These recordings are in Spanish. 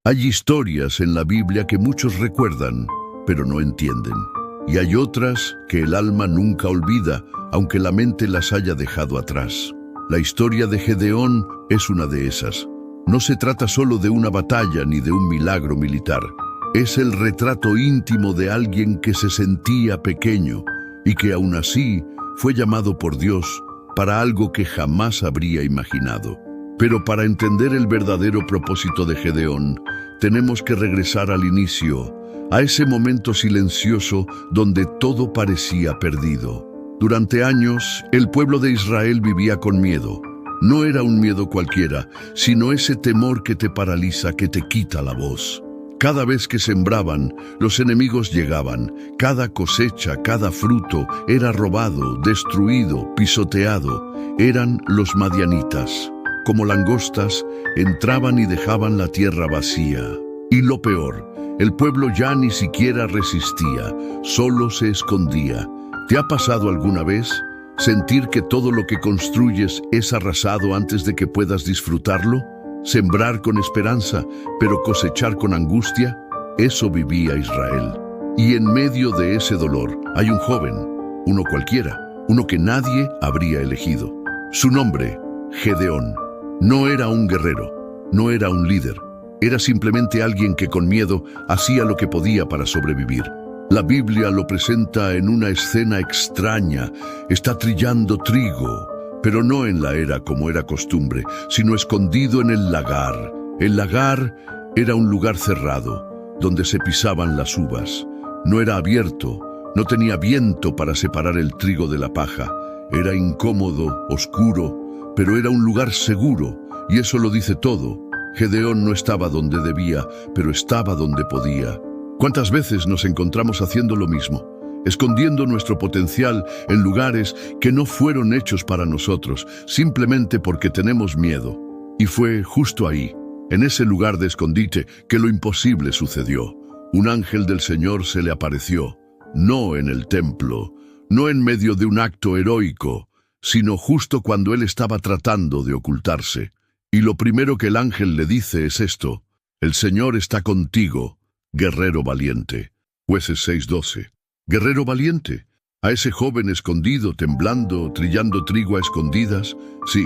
Hay historias en la Biblia que muchos recuerdan, pero no entienden. Y hay otras que el alma nunca olvida, aunque la mente las haya dejado atrás. La historia de Gedeón es una de esas. No se trata solo de una batalla ni de un milagro militar. Es el retrato íntimo de alguien que se sentía pequeño y que aún así fue llamado por Dios para algo que jamás habría imaginado. Pero para entender el verdadero propósito de Gedeón, tenemos que regresar al inicio, a ese momento silencioso donde todo parecía perdido. Durante años, el pueblo de Israel vivía con miedo. No era un miedo cualquiera, sino ese temor que te paraliza, que te quita la voz. Cada vez que sembraban, los enemigos llegaban. Cada cosecha, cada fruto era robado, destruido, pisoteado. Eran los madianitas. Como langostas, entraban y dejaban la tierra vacía. Y lo peor, el pueblo ya ni siquiera resistía, solo se escondía. ¿Te ha pasado alguna vez sentir que todo lo que construyes es arrasado antes de que puedas disfrutarlo? ¿Sembrar con esperanza, pero cosechar con angustia? Eso vivía Israel. Y en medio de ese dolor hay un joven, uno cualquiera, uno que nadie habría elegido. Su nombre, Gedeón. No era un guerrero, no era un líder. Era simplemente alguien que con miedo hacía lo que podía para sobrevivir. La Biblia lo presenta en una escena extraña. Está trillando trigo, pero no en la era como era costumbre, sino escondido en el lagar. El lagar era un lugar cerrado, donde se pisaban las uvas. No era abierto, no tenía viento para separar el trigo de la paja. Era incómodo, oscuro, pero era un lugar seguro, y eso lo dice todo. Gedeón no estaba donde debía, pero estaba donde podía. ¿Cuántas veces nos encontramos haciendo lo mismo? Escondiendo nuestro potencial en lugares que no fueron hechos para nosotros, simplemente porque tenemos miedo. Y fue justo ahí, en ese lugar de escondite, que lo imposible sucedió. Un ángel del Señor se le apareció, no en el templo, no en medio de un acto heroico, sino justo cuando él estaba tratando de ocultarse. Y lo primero que el ángel le dice es esto: el Señor está contigo, guerrero valiente. Jueces 6:12. Guerrero valiente. A ese joven escondido, temblando, trillando trigo a escondidas. Sí,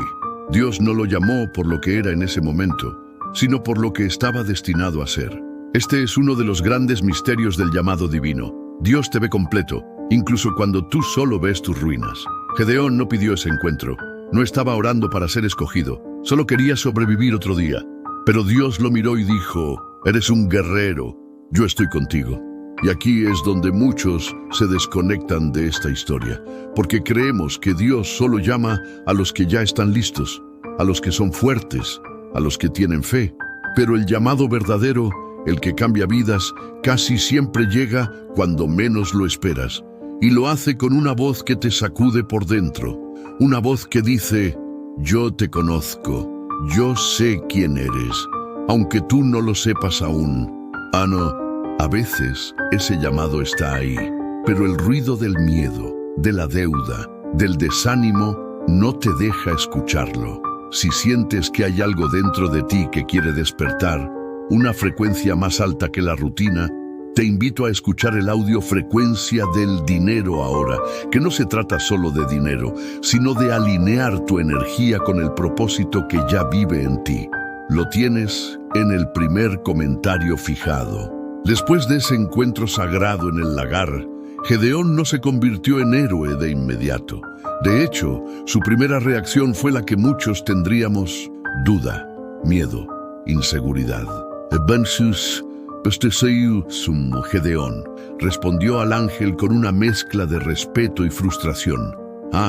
Dios no lo llamó por lo que era en ese momento, sino por lo que estaba destinado a ser. Este es uno de los grandes misterios del llamado divino. Dios te ve completo, incluso cuando tú solo ves tus ruinas. Gedeón no pidió ese encuentro. No estaba orando para ser escogido. Solo quería sobrevivir otro día. Pero Dios lo miró y dijo: eres un guerrero, yo estoy contigo. Y aquí es donde muchos se desconectan de esta historia, porque creemos que Dios solo llama a los que ya están listos, a los que son fuertes, a los que tienen fe. Pero el llamado verdadero, el que cambia vidas, casi siempre llega cuando menos lo esperas. Y lo hace con una voz que te sacude por dentro. Una voz que dice: yo te conozco, yo sé quién eres, aunque tú no lo sepas aún. No, a veces ese llamado está ahí, pero el ruido del miedo, de la deuda, del desánimo, no te deja escucharlo. Si sientes que hay algo dentro de ti que quiere despertar, una frecuencia más alta que la rutina, te invito a escuchar el audio Frecuencia del Dinero ahora, que no se trata solo de dinero, sino de alinear tu energía con el propósito que ya vive en ti. Lo tienes en el primer comentario fijado. Después de ese encuentro sagrado en el lagar, Gedeón no se convirtió en héroe de inmediato. De hecho, su primera reacción fue la que muchos tendríamos: duda, miedo, inseguridad. Gedeón respondió al ángel con una mezcla de respeto y frustración.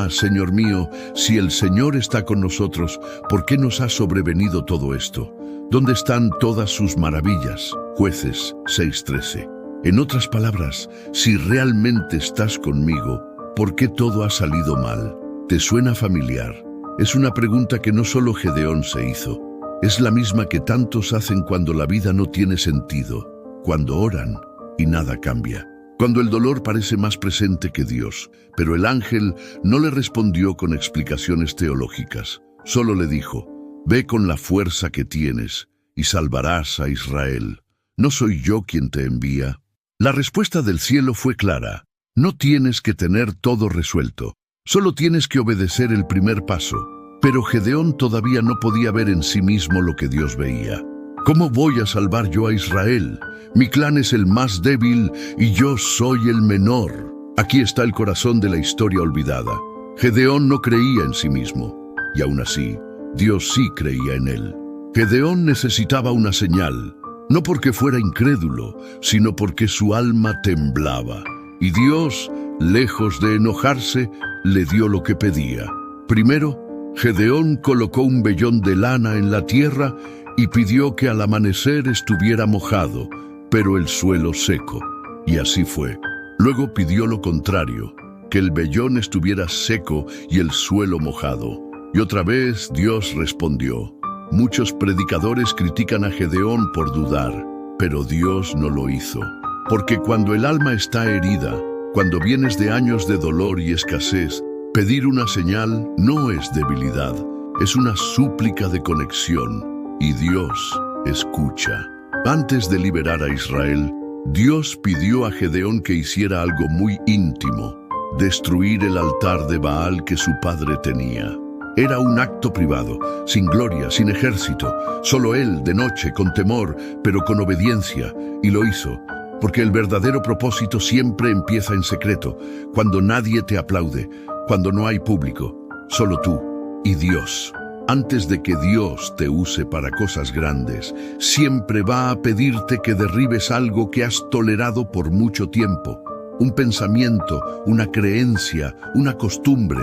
Señor mío, si el Señor está con nosotros, ¿por qué nos ha sobrevenido todo esto? ¿Dónde están todas sus maravillas? Jueces 6:13. En otras palabras, si realmente estás conmigo, ¿por qué todo ha salido mal? ¿Te suena familiar? Es una pregunta que no solo Gedeón se hizo. Es la misma que tantos hacen cuando la vida no tiene sentido, cuando oran y nada cambia, cuando el dolor parece más presente que Dios. Pero el ángel no le respondió con explicaciones teológicas, solo le dijo: ve con la fuerza que tienes y salvarás a Israel. ¿No soy yo quien te envía? La respuesta del cielo fue clara. No tienes que tener todo resuelto, solo tienes que obedecer el primer paso. Pero Gedeón todavía no podía ver en sí mismo lo que Dios veía. ¿Cómo voy a salvar yo a Israel? Mi clan es el más débil y yo soy el menor. Aquí está el corazón de la historia olvidada. Gedeón no creía en sí mismo, y aún así, Dios sí creía en él. Gedeón necesitaba una señal, no porque fuera incrédulo, sino porque su alma temblaba. Y Dios, lejos de enojarse, le dio lo que pedía. Primero, Gedeón colocó un vellón de lana en la tierra y pidió que al amanecer estuviera mojado, pero el suelo seco. Y así fue. Luego pidió lo contrario, que el vellón estuviera seco y el suelo mojado. Y otra vez Dios respondió. Muchos predicadores critican a Gedeón por dudar, pero Dios no lo hizo. Porque cuando el alma está herida, cuando vienes de años de dolor y escasez, pedir una señal no es debilidad, es una súplica de conexión, y Dios escucha. Antes de liberar a Israel, Dios pidió a Gedeón que hiciera algo muy íntimo, destruir el altar de Baal que su padre tenía. Era un acto privado, sin gloria, sin ejército, solo él, de noche, con temor, pero con obediencia, y lo hizo, porque el verdadero propósito siempre empieza en secreto, cuando nadie te aplaude, cuando no hay público, solo tú y Dios. Antes de que Dios te use para cosas grandes, siempre va a pedirte que derribes algo que has tolerado por mucho tiempo. Un pensamiento, una creencia, una costumbre,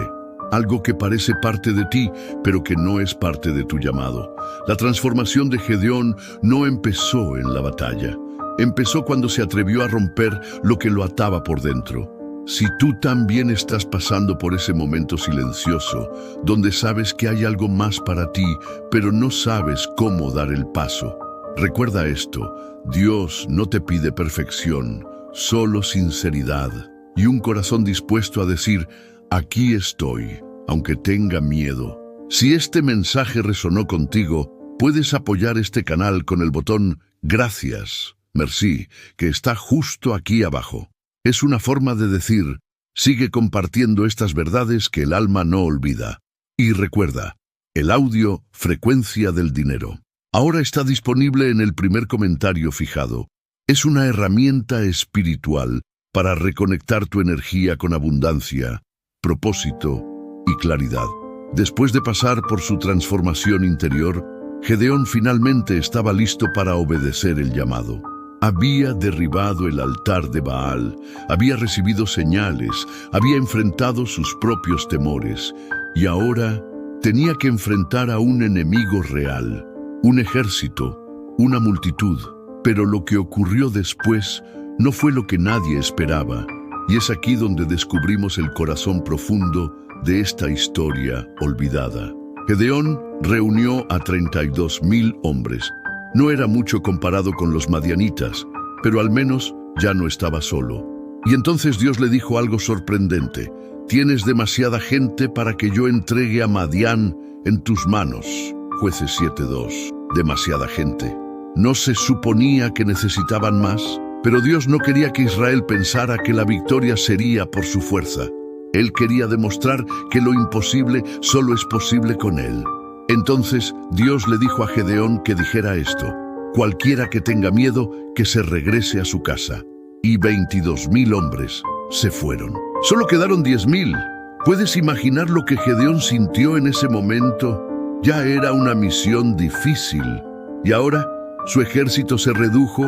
algo que parece parte de ti, pero que no es parte de tu llamado. La transformación de Gedeón no empezó en la batalla. Empezó cuando se atrevió a romper lo que lo ataba por dentro. Si tú también estás pasando por ese momento silencioso, donde sabes que hay algo más para ti, pero no sabes cómo dar el paso, recuerda esto: Dios no te pide perfección, solo sinceridad y un corazón dispuesto a decir, aquí estoy, aunque tenga miedo. Si este mensaje resonó contigo, puedes apoyar este canal con el botón Gracias, Merci, que está justo aquí abajo. Es una forma de decir, sigue compartiendo estas verdades que el alma no olvida. Y recuerda, el audio Frecuencia del Dinero ahora está disponible en el primer comentario fijado. Es una herramienta espiritual para reconectar tu energía con abundancia, propósito y claridad. Después de pasar por su transformación interior, Gedeón finalmente estaba listo para obedecer el llamado. Había derribado el altar de Baal, había recibido señales, había enfrentado sus propios temores, y ahora tenía que enfrentar a un enemigo real, un ejército, una multitud. Pero lo que ocurrió después no fue lo que nadie esperaba, y es aquí donde descubrimos el corazón profundo de esta historia olvidada. Gedeón reunió a 32,000 hombres. No era mucho comparado con los madianitas, pero al menos ya no estaba solo. Y entonces Dios le dijo algo sorprendente: tienes demasiada gente para que yo entregue a Madián en tus manos. Jueces 7:2. Demasiada gente. No se suponía que necesitaban más, pero Dios no quería que Israel pensara que la victoria sería por su fuerza. Él quería demostrar que lo imposible solo es posible con Él. Entonces Dios le dijo a Gedeón que dijera esto: cualquiera que tenga miedo, que se regrese a su casa. Y 22,000 hombres se fueron. Solo quedaron 10,000. ¿Puedes imaginar lo que Gedeón sintió en ese momento? Ya era una misión difícil, y ahora su ejército se redujo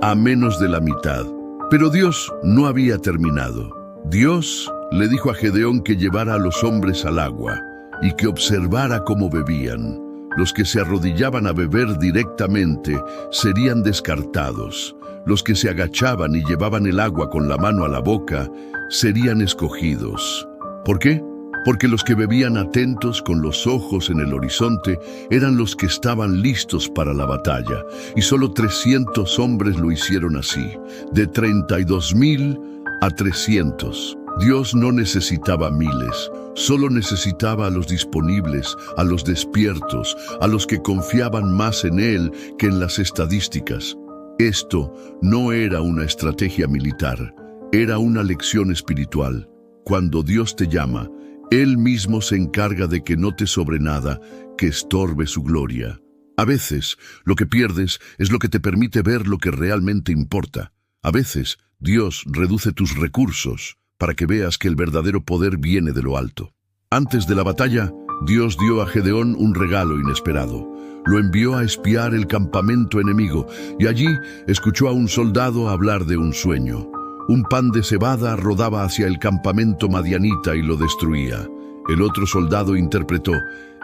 a menos de la mitad. Pero Dios no había terminado. Dios le dijo a Gedeón que llevara a los hombres al agua y que observara cómo bebían. Los que se arrodillaban a beber directamente serían descartados. Los que se agachaban y llevaban el agua con la mano a la boca serían escogidos. ¿Por qué? Porque los que bebían atentos con los ojos en el horizonte eran los que estaban listos para la batalla, y solo 300 hombres lo hicieron así, de 32,000 a 300. Dios no necesitaba miles, solo necesitaba a los disponibles, a los despiertos, a los que confiaban más en Él que en las estadísticas. Esto no era una estrategia militar, era una lección espiritual. Cuando Dios te llama, Él mismo se encarga de que no te sobre nada que estorbe su gloria. A veces, lo que pierdes es lo que te permite ver lo que realmente importa. A veces, Dios reduce tus recursos para que veas que el verdadero poder viene de lo alto. Antes de la batalla, Dios dio a Gedeón un regalo inesperado. Lo envió a espiar el campamento enemigo y allí escuchó a un soldado hablar de un sueño. Un pan de cebada rodaba hacia el campamento madianita y lo destruía. El otro soldado interpretó: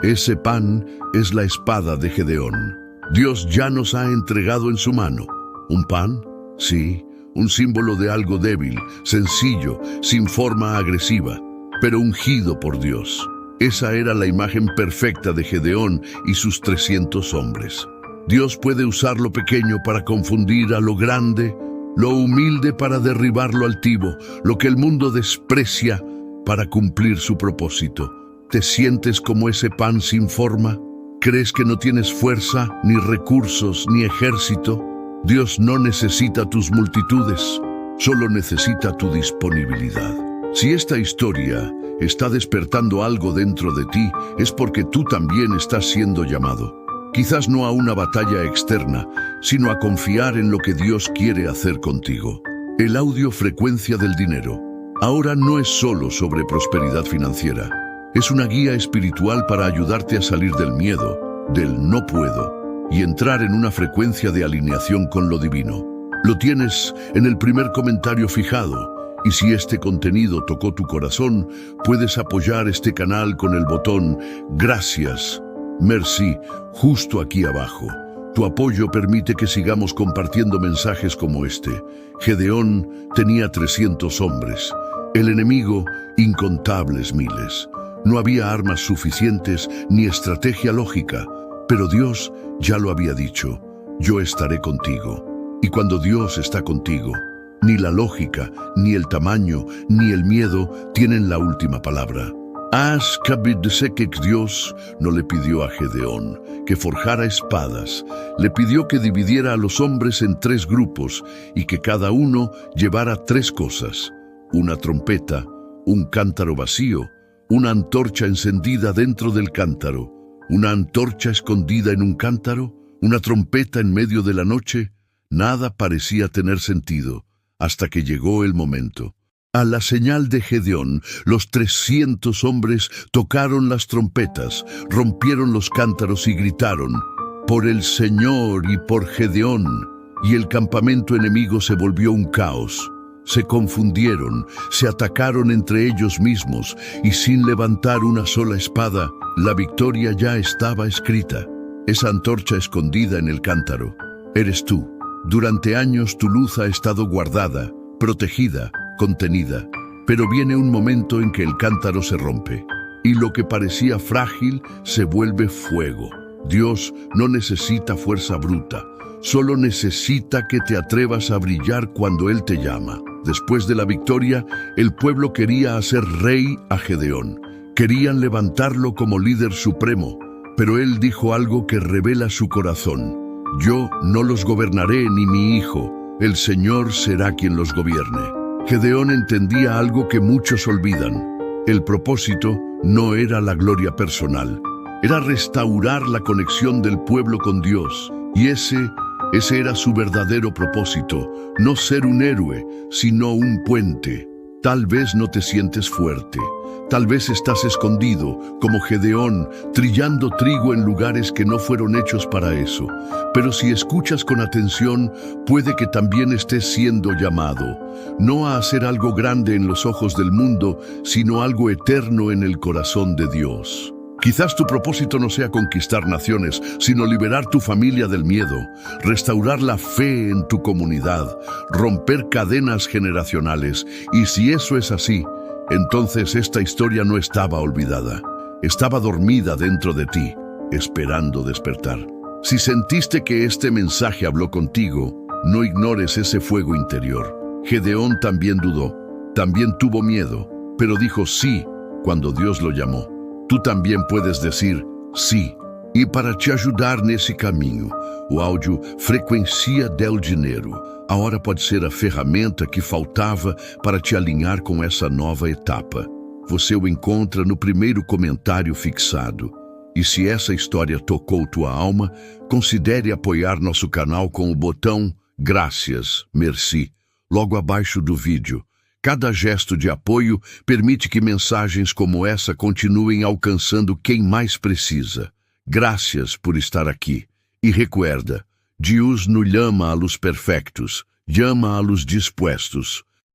ese pan es la espada de Gedeón. Dios ya nos ha entregado en su mano. ¿Un pan? Sí, un símbolo de algo débil, sencillo, sin forma agresiva, pero ungido por Dios. Esa era la imagen perfecta de Gedeón y sus 300 hombres. Dios puede usar lo pequeño para confundir a lo grande, lo humilde para derribar lo altivo, lo que el mundo desprecia para cumplir su propósito. ¿Te sientes como ese pan sin forma? ¿Crees que no tienes fuerza, ni recursos, ni ejército? Dios no necesita tus multitudes, solo necesita tu disponibilidad. Si esta historia está despertando algo dentro de ti, es porque tú también estás siendo llamado. Quizás no a una batalla externa, sino a confiar en lo que Dios quiere hacer contigo. El audio Frecuencia del Dinero ahora no es solo sobre prosperidad financiera. Es una guía espiritual para ayudarte a salir del miedo, del no puedo, y entrar en una frecuencia de alineación con lo divino. Lo tienes en el primer comentario fijado. Y si este contenido tocó tu corazón, puedes apoyar este canal con el botón Gracias, Merci, justo aquí abajo. Tu apoyo permite que sigamos compartiendo mensajes como este. Gedeón tenía 300 hombres, el enemigo incontables miles. No había armas suficientes ni estrategia lógica, pero Dios ya lo había dicho: yo estaré contigo. Y cuando Dios está contigo, ni la lógica, ni el tamaño, ni el miedo tienen la última palabra. Dios no le pidió a Gedeón que forjara espadas, le pidió que dividiera a los hombres en 3 grupos y que cada uno llevara 3 cosas: una trompeta, un cántaro vacío, una antorcha encendida dentro del cántaro, una antorcha escondida en un cántaro, una trompeta en medio de la noche. Nada parecía tener sentido, hasta que llegó el momento. A la señal de Gedeón, los 300 hombres tocaron las trompetas, rompieron los cántaros y gritaron: por el Señor y por Gedeón. Y el campamento enemigo se volvió un caos. Se confundieron, se atacaron entre ellos mismos, y sin levantar una sola espada, la victoria ya estaba escrita. Esa antorcha escondida en el cántaro eres tú. Durante años tu luz ha estado guardada, protegida, contenida, pero viene un momento en que el cántaro se rompe, y lo que parecía frágil se vuelve fuego. Dios no necesita fuerza bruta, solo necesita que te atrevas a brillar cuando Él te llama. Después de la victoria, el pueblo quería hacer rey a Gedeón. Querían levantarlo como líder supremo, pero él dijo algo que revela su corazón: yo no los gobernaré ni mi hijo, el Señor será quien los gobierne. Gedeón entendía algo que muchos olvidan: el propósito no era la gloria personal, era restaurar la conexión del pueblo con Dios, y ese era su verdadero propósito, no ser un héroe, sino un puente. Tal vez no te sientes fuerte, tal vez estás escondido, como Gedeón, trillando trigo en lugares que no fueron hechos para eso. Pero si escuchas con atención, puede que también estés siendo llamado, no a hacer algo grande en los ojos del mundo, sino algo eterno en el corazón de Dios. Quizás tu propósito no sea conquistar naciones, sino liberar tu familia del miedo, restaurar la fe en tu comunidad, romper cadenas generacionales. Y si eso es así, entonces esta historia no estaba olvidada. Estaba dormida dentro de ti, esperando despertar. Si sentiste que este mensaje habló contigo, no ignores ese fuego interior. Gedeón también dudó. También tuvo miedo, pero dijo sí cuando Deus lo llamó. Tu também puedes dizer sim. E para te ajudar nesse caminho, o áudio Frequência del Dinheiro agora pode ser a ferramenta que faltava para te alinhar com essa nova etapa. Você o encontra no primeiro comentário fixado. E se essa história tocou tua alma, considere apoiar nosso canal com o botão Graças, Merci, logo abaixo do vídeo. Cada gesto de apoio permite que mensagens como essa continuem alcançando quem mais precisa. Graças por estar aqui. E recuerda, Deus não llama a los perfectos, llama a los dispuestos.